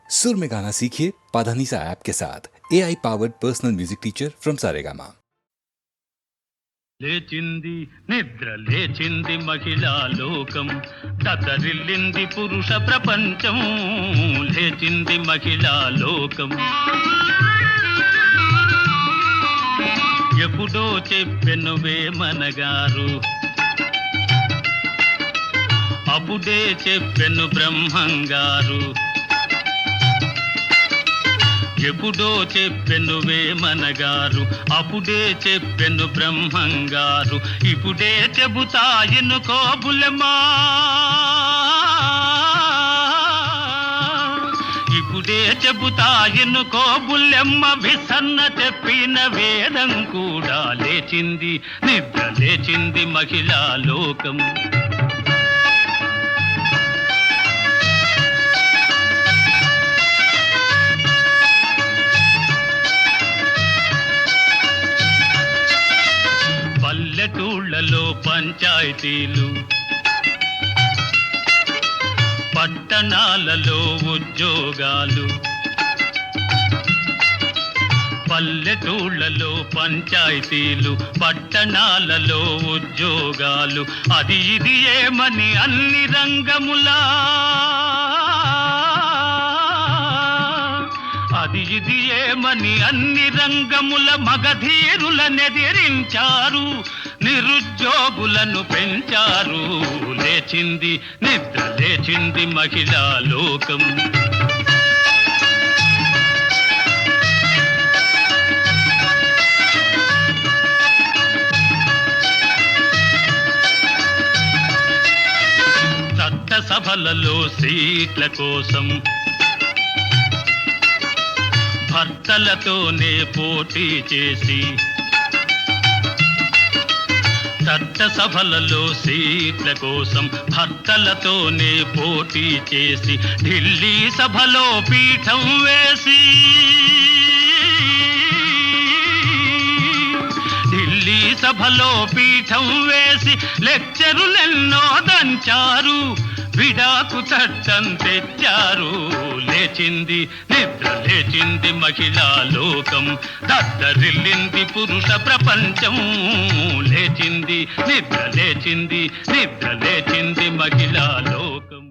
सुर में गाना सीखिए पाधानीसा ऐप के साथ। AI powered personal music teacher from Saregama. లేచింది నిద్ర లేచింది మహిళా లోకం దద్దరిల్లింది పురుష ప్రపంచం లేచింది మహిళా లోకం ఎప్పుడో చెప్పెను వేమనగారు అప్పుడే చెప్పెను బ్రహ్మంగారు ఎప్పుడో చెప్పెను వేమనగారు అప్పుడే చెప్పెను బ్రహ్మంగారు ఇప్పుడే చెబుతా ఎన్నుకో బుల్లెమ్మా ఇప్పుడే చెబుతా ఎన్నుకో బుల్లెమ్మ విసన్న చెప్పిన వేదం కూడా లేచింది నిద్ర లేచింది మహిళా లోకం పల్లెటూళ్ళలో పంచాయతీలు పట్టణాలలో ఉద్యోగాలు పల్లెటూళ్ళలో పంచాయతీలు పట్టణాలలో ఉద్యోగాలు అది ఇది ఏమని అన్ని రంగములా అది ఇది ఏమని అన్ని రంగముల మగధీరులనెదిరించారు నిరుద్యోగులను పెంచారు లేచింది నిద్ర లేచింది మహిళా లోకం చట్టసభలలో సీట్ల కోసం భర్తలతోనే పోటీ చేసి చట్టసభలలో సీట్ల కోసం భర్తలతోనే పోటీ చేసి ఢిల్లీ సభలో పీఠం వేసి ఢిల్లీ సభలో పీఠం వేసి లెక్చరులెన్నో దంచారు విడాకు చట్టం తెచ్చారు లేచింది నిద్ర లేచింది మహిళా లోకం దద్దరిల్లింది పురుష ప్రపంచం లేచింది నిద్ర లేచింది నిద్ర లేచింది మహిళా లోకం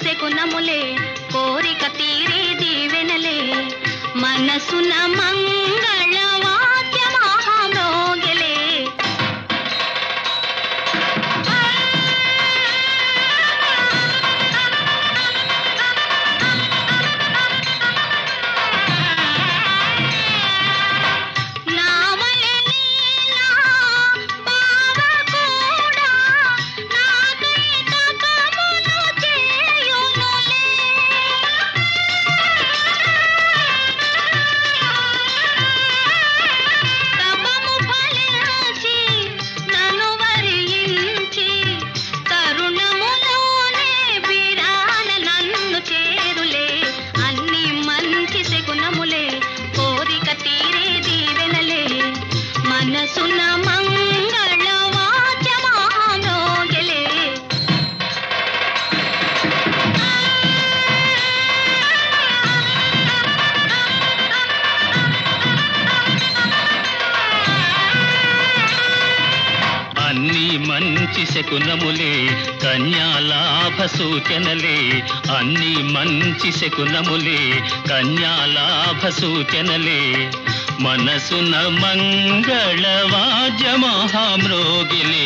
శకునములే కోరిక తీరే దీవెనలే మనసున మంగళ వాద్య మహామోగలే శకునములే కన్యాలాభ సూచనలే అన్ని మంచి శకునములే కన్యాలాభ సూచనలే మనసున మంగళ వాద్య మహామ్రోగిలే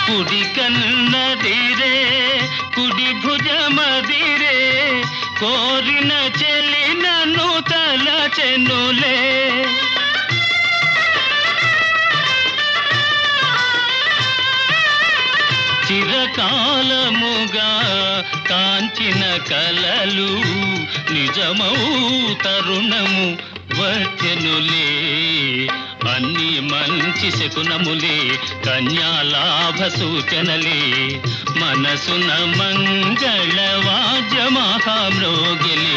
కుడి కన్నదిరే కుడి భుజమదిరే కోరిన చెలినను తలచెనులే చిరకాలముగా కాంచిన కలలు నిజమౌ తరుణము వచ్చెనులే. అన్ని మంచి శకునములే, కన్యాలాభ సూచనలే, మనసున మంగళ వాద్య మహామ్రోగిలే.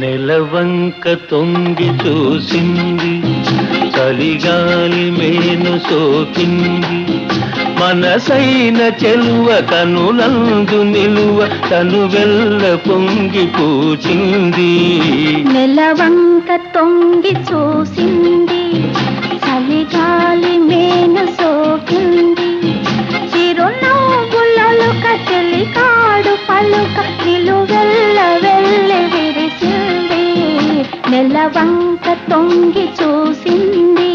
నెలవంక తొంగి చూసింది, చలిగాలి మేను సోకింది, మనసైన చెలువ కనులందు నిలువ తను వెల్ల పొంగి పూచింది. నెలవంక తొంగి చూసింది, చలిగాలి మేను సోకింది, చిరునవ్వులలో కచెలి కాడు పలుక నిలువెల్ల వెళ్ళి విరిసింది. నెలవంక తొంగి చూసింది.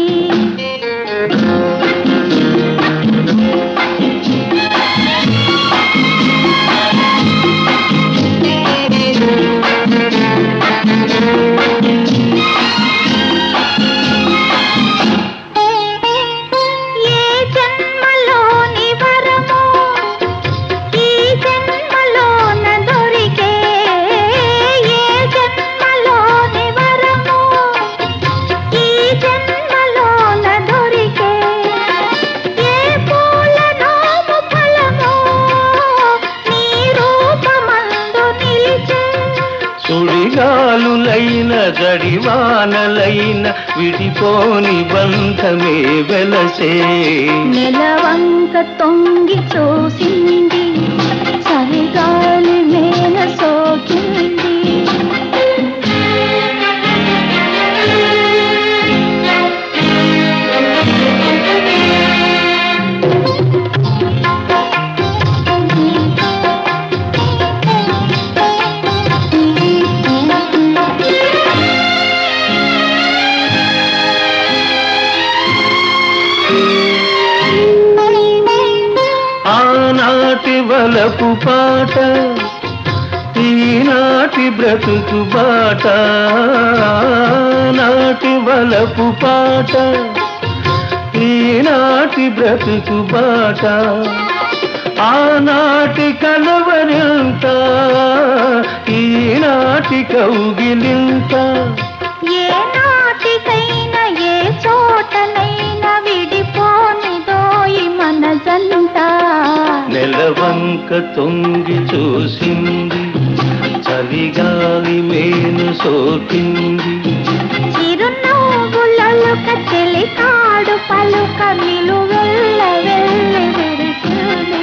సుడిగాలులైన గడివానలైన విడిపోని బంధమే వెలసే. నెలవంక తొంగి చూసింది, చలిగాలి మేన సోకింది. ఆనాటి వలపు పాట, ఈనాటి బ్రతుకు బాట. నాటి వలపు పాట, ఈనాటి బ్రతుకు బాట. ఆనాటి కలవరింత, ఈనాటి కౌగిలింత. ఏ నాటికైనా ఏ చోటనైనా విడిపోనిదోయి మన జంట. నెలవంక తొంగి చూసింది, చలిగాలి మేను సోకింది, చిరునవ్వులలో కచెలి కాడు పలుక నిలువెల్ల వెళ్ళి విరిసింది.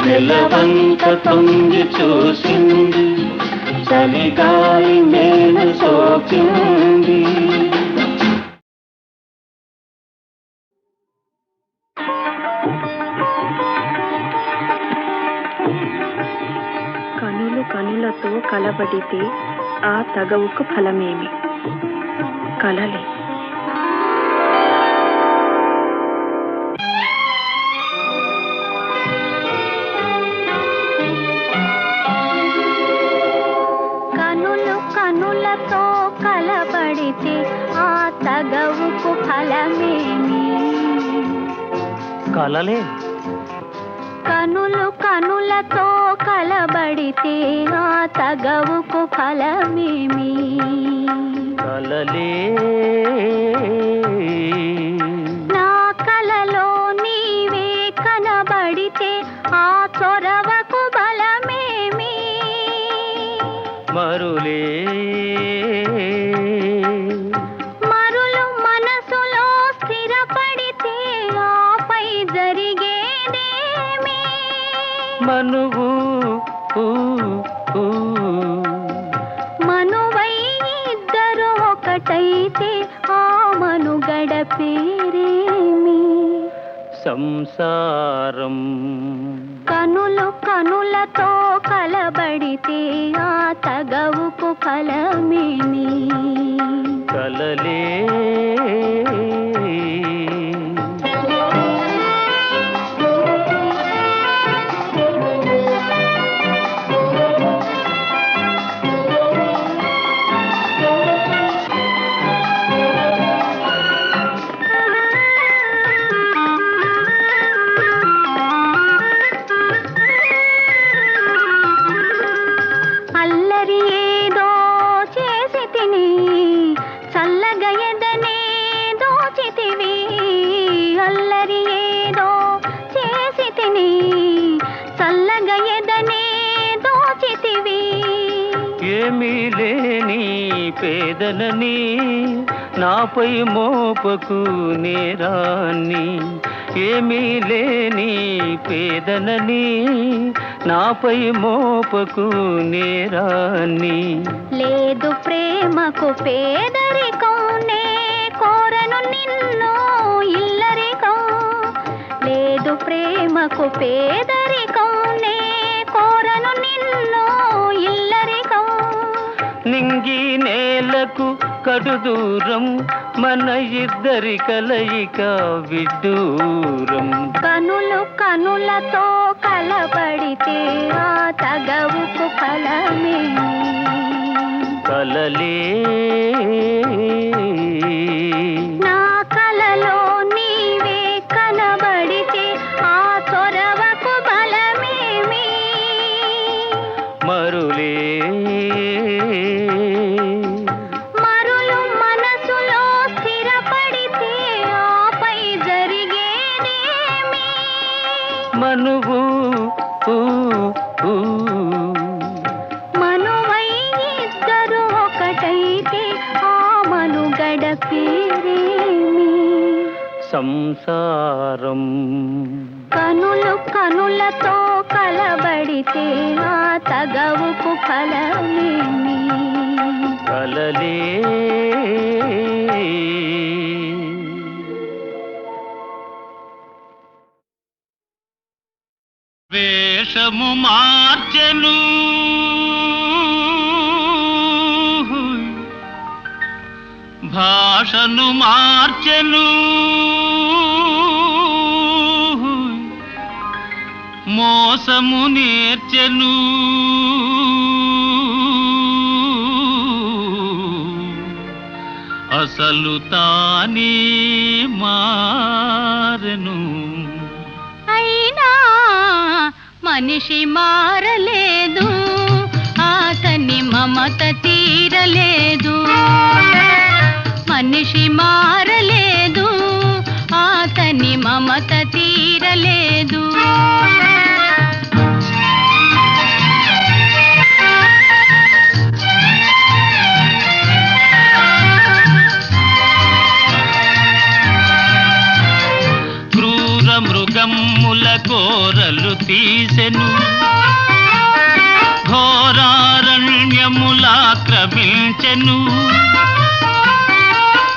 నెలవంక తొంగి చూసింది, చలిగాలి మేను సోకింది. కనులు కనులతో కలబడితే ఆ తగవుకు ఫలమేమి? కలలే. కనులు కనులతో కలబడితే ఆ తగవుకు ఫలమేమి? కలలే. కనులు కనులతో కలబడితే ఆ తగవుకు ఫలమేమి కలలే నా కలలో నీవే కనబడితే ఆ చొరవకు బలమేమి మరులే మరులు మనసులో స్థిరపడితే ఆపై జరిగేదేమి మనువు మనువై ఇద్దరు ఒకటైతే ఆ మనుగడ పేరేమి సంసారం కనులు కనులతో కలబడితే ఆ తగవుకు ఫలమేమి కలలే అల్లరి ఏదో చేసి తిని చల్లగా ఎదనే దోచితివి అల్లరి ఏదో చేసి తిని చల్లగా ఎదనే దోచితివి ఏమీ లేని పేదనని నాపై మోపకు నేరాన్ని ఏమీ లేని పేదనని నాపై మోపకు నేరాన్ని లేదు ప్రేమకు పేదరికం నే కోరను నిన్ను ఇల్లరికం లేదు ప్రేమకు పేదరికం నే కోరను నిన్ను ఇల్లరికం నింగి నేలకు కడు దూరం మన ఇద్దరి కలయిక విడ్డూరం కనులు కనులతో కలబడితే ఆ తగవుకు ఫలమేమి కలలే నా కలలో నీవే కనబడితే ఆ చొరవకు బలమేమి మరులే మరులు మనసులో స్థిరపడితే ఆపై జరిగేదేమి మనువు మనువై ఇద్దరు ఒకటైతే ఆ మనుగడ పేరేమి సంసారం కనులు కనులతో కలబడితే ఆ తగవుకు ఫలమేమి కలలే వేషము మార్చెను భాషను మార్చెను మోసము నేర్చెను అసలు తానే మారెను అయినా మనిషి మారలేదు అతని మమత తీరలేదు మనిషి మారలేదు అతని మమత తీరలేదు క్రూర మృగమ్ముల కోరలు తీసెను ఘోరారణ్యములాక్రమించెను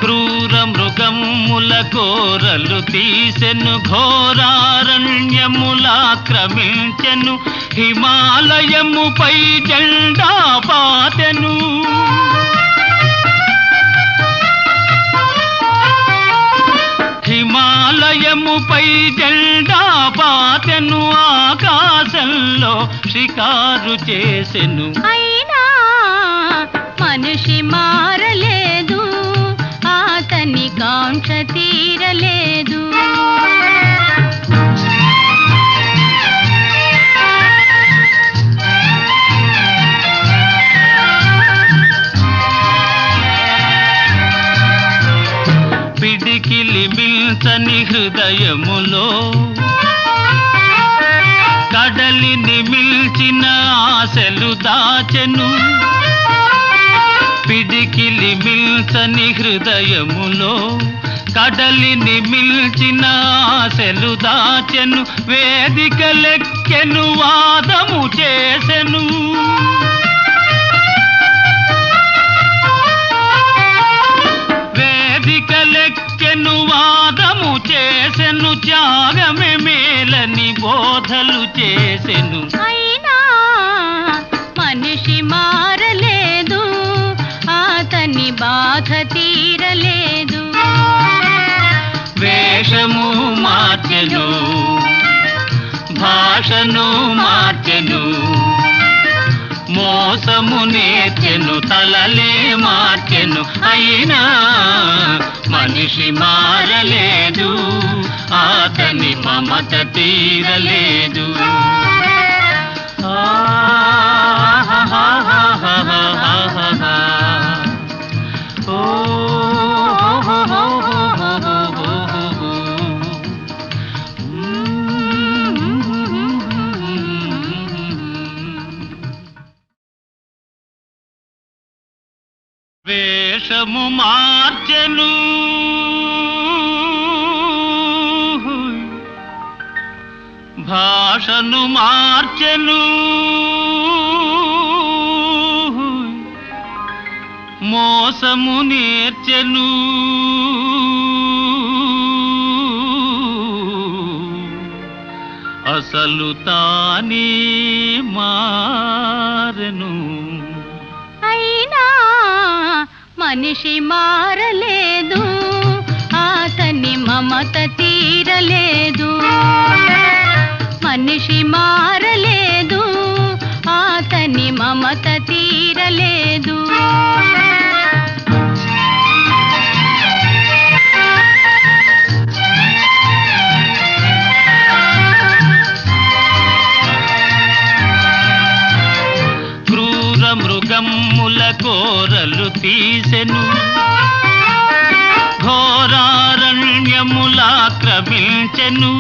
క్రూర మృగమ్ముల కోరలు తీసెను ఘోరారణ్యములాక్రమించెను హిమాలయముపై జెండా పాతెను హిమాలయముపై జెండా పాతెను ఆకాశంలో షికారు చేసెను అయినా మనిషి మారలేదు అతని కాంక్ష తీరలేదు మిల్చని హృదయములో కడలిని మిల్చిన ఆశలు దాచెను పిడికిలి మిల్చని హృదయములో కడలిని మిల్చిన ఆశలు దాచెను వేదికలెక్కెను వాదము చేసెను వేదికలెక్కెను వాదము చేసెను త్యాగమే మేలని బోధలు చేసెను అయినా మనిషి మారలేదు అతని బాధ తీరలేదు వేషము మార్చెను భాషను మార్చెను మోసము నేర్చెను తలలే మార్చెను అయినా మనిషి మారలేదు అతని మమత తీరలేదు వేషము మార్చెను భాషను మార్చెను మోసము నేర్చెను అసలు తానే మారెను అయినా మనిషి మారలేదు అతని మమత తీరలేదు మనిషి మారలేదు అతని మమత తీరలేదు క్రూర మృగమ్ముల కోరలు తీసెను ఘోరారణ్యములాక్రమించెను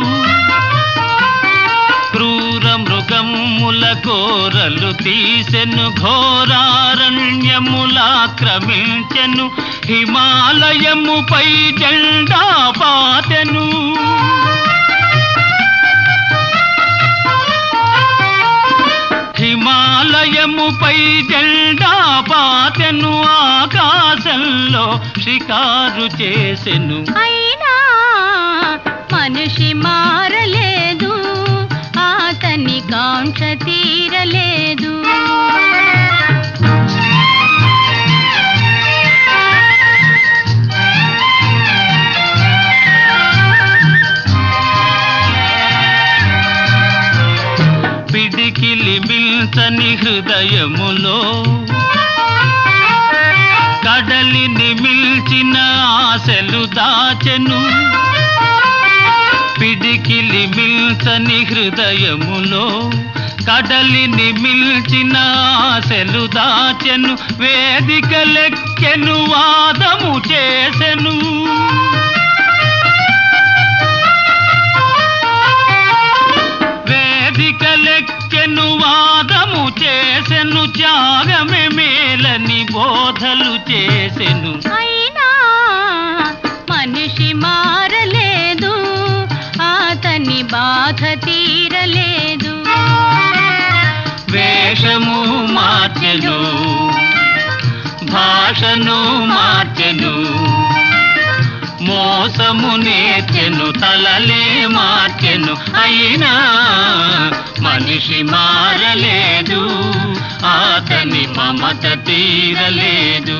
క్రూర మృగమ్ముల కోరలు తీసెను ఘోరారణ్యములాక్రమించెను హిమాలయముపై జెండా పాతెను హిమాలయముపై జెండా పాతెను ఆకాశంలో షికారు చేసెను అయినా మనిషి మారలేదు అతని కాంక్ష తీరలేదు పిడికిలి మిల్చని హృదయములో కడలిని మిల్చిన ఆశలు దాచెను పిడికిలి మిల్చని హృదయములో కడలిని మిల్చిన ఆశలు దాచెను వేదికలెక్కెను వాదము చేసెను వేదికలెక్కెను వాదము చేసెను త్యాగమే మేలని బోధలు చేసెను అయినా మనిషి మారలేదు అతని బాధ తీరలేదు వేషము మార్చెను భాషను మార్చెను మోసము నేర్చెను తలలే మార్చెను అయినా మనిషి మారలేదు అతని మమత తీరలేదు